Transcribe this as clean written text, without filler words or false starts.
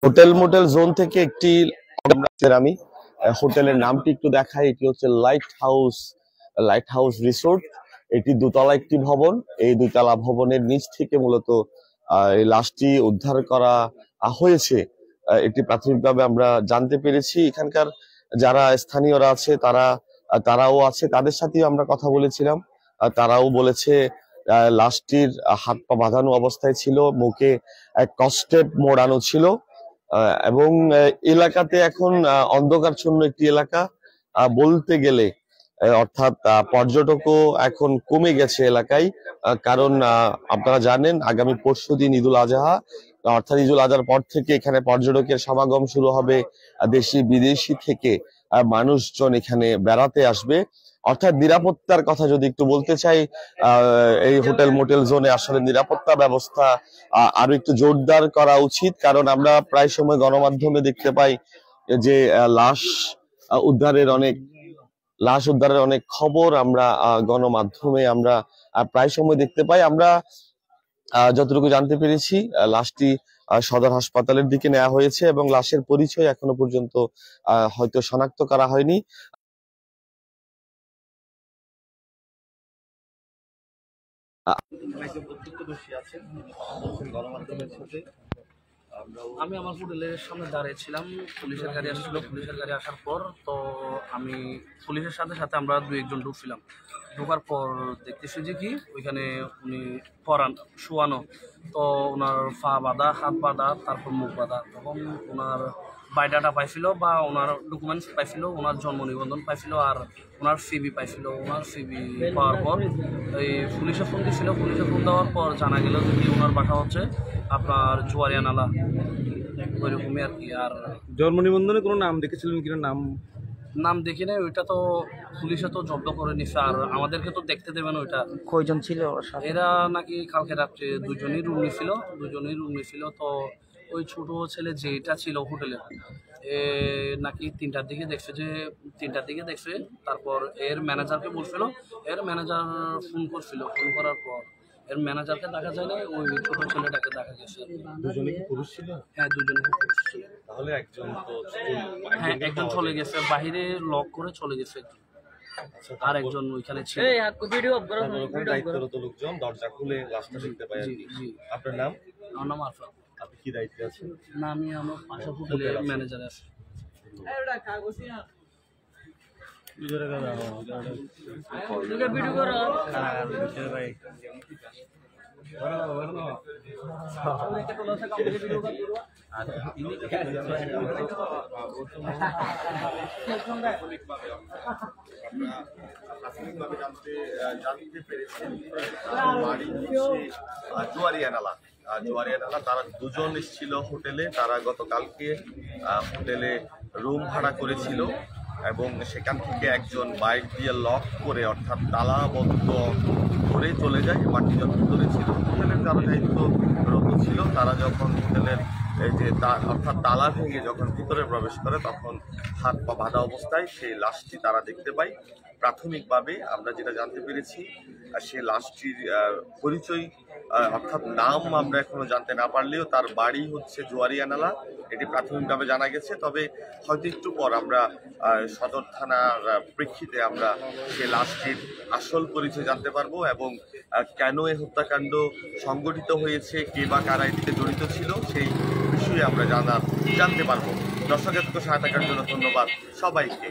Hotel motel zone থেকে একটি আমি হোটেলের নামটি একটু দেখাই। এটি হচ্ছে লাইট হাউস রিসোর্ট। এটি দোতলা একটি ভবন। এই দুতলা ভবনের নিচ থেকে মূলত এই লাশটি উদ্ধার করা হয়েছে। এটি প্রাথমিকভাবে আমরা জানতে পেরেছি। এখানকার যারা স্থানীয়রা আছে তারাও আছে, তাদের সাথেও আমরা কথা বলেছিলাম। তারাও বলেছে লাশটির হাত পা বাঁধানো অবস্থায় ছিল, মুখে কস্টেপ মোড়ানো ছিল এবং এলাকাতে এখন অন্ধকারচ্ছন্ন একটি এলাকা বলতে গেলে, অর্থাৎ পর্যটকও এখন কমে গেছে এলাকায়। কারণ আপনারা জানেন আগামী পরশুদিন ঈদুল আজহা, অর্থাৎ ঈদুল আজহার পর থেকে এখানে পর্যটকের সমাগম শুরু হবে। দেশি বিদেশি থেকে মানুষজন এখানে বেড়াতে আসবে। অর্থাৎ নিরাপত্তার কথা যদি একটু বলতে চাই, এই হোটেল মোটেল জোনে আসলে নিরাপত্তা ব্যবস্থা আরো একটু জোরদার করা উচিত। কারণ আমরা প্রায় সময় গণমাধ্যমে দেখতে পাই যে লাশ উদ্ধারের অনেক খবর আমরা গণমাধ্যমে আমরা প্রায় সময় দেখতে পাই। আমরা যতটুকু জানতে পেরেছি লাশটি সদর হাসপাতালের দিকে নেওয়া হয়েছে এবং লাশের পরিচয় এখনো পর্যন্ত হয়তো শনাক্ত করা হয়নি। আমি আমার হোটেলের সামনে দাঁড়িয়েছিলাম, পুলিশের গাড়ি আসছিল। পুলিশের গাড়ি আসার পর তো আমি পুলিশের সাথে সাথে আমরা দুই একজন ঢুকছিলাম। ঢোকার পর দেখতেছি যে কি ওইখানে উনি শোয়ানো, তো ওনার পা বাঁধা, হাত বাঁধা, তারপর মুখ বাঁধা। তখন ওনার বায়োডাটা পাইছিল বা ওনার ডকুমেন্টস পাইছিল, ওনার জন্ম নিবন্ধন পাইছিল আর ওনার সিবি পাইছিল। ওনার সিবি পাওয়ার পর এই পুলিশে ফোন দিয়েছিল। পুলিশে ফোন দেওয়ার পর জানা গেল যে ওনার বাসা হচ্ছে আপনার জুয়ারিয়া নালা, ওইরকমই আর কি। আর জন্ম নিবন্ধনে কোনো নাম দেখেছিলেন কিনা? নাম দেখি নাই, ওইটা তো পুলিশে তো জব্দ করে নিছে, আর আমাদেরকে তো দেখতে দেবেন ওইটা। কয়জন ছিল এরা নাকি কালকে রাত্রে দুজনই রুম নিছিল। তো ওই ছোট ছেলে যেটা ছিল হোটেলে নাকি তিনটার দিকে দেখছে। তারপর এর ম্যানেজারকে বলছিল, এর ম্যানেজার ফোন করার পর এর ম্যানেজারকে দেখা যায় না, ওই ছোট ছেলেটাকে দেখা গেছে। দুজনে কি পুরুষ ছিল? হ্যাঁ, দুজনে পুরুষ ছিল। তাহলে একজন চলে গেছে, বাহিরে লক করে চলে গেছে একজন। আর একজন ওইখানে ছিল। দায়িত্বরত লোকজন দরজা খুলে লাশটা দেখতে পায়। আপনার নাম? আমার নাম আরফাত। আপনি কি দায়িত্বে আছেন? না, আমি আমার পাশে হোটেলের ম্যানেজার আছি। প্রাথমিকভাবে জানতে পেরেছেন বাড়ি হচ্ছে জুয়ারিয়া নালা। তারা দুজন এসেছিল হোটেলে। তারা গতকালকে হোটেলে রুম ভাড়া করেছিল এবং সেখান থেকে একজন বাইক দিয়ে লক করে, অর্থাৎ তালাবদ্ধ করে চলে যায়। বাকি যত ভিতরে ছিল হোটেলের যারা দায়িত্বরত ছিল, তারা যখন হোটেলের অর্থাৎ তালা ভেঙে যখন ভিতরে প্রবেশ করে তখন হাত পা বাঁধা অবস্থায় সেই লাশটি তারা দেখতে পায়। প্রাথমিকভাবে আমরা যেটা জানতে পেরেছি, সে লাশটির পরিচয় অর্থাৎ নাম আমরা এখনো জানতে না পারলেও তার বাড়ি হচ্ছে জুয়ারিয়া নালা, এটি প্রাথমিকভাবে জানা গেছে। তবে হয়তো একটু পর আমরা সদর থানার প্রেক্ষিতে আমরা সে লাশটির আসল পরিচয় জানতে পারবো এবং কেন এই হত্যাকাণ্ড সংগঠিত হয়েছে, কে বা কারা এটিতে জড়িত ছিল, সেই বিষয়ে আমরা জানতে পারবো। দর্শকের সহায়তার জন্য ধন্যবাদ সবাইকে।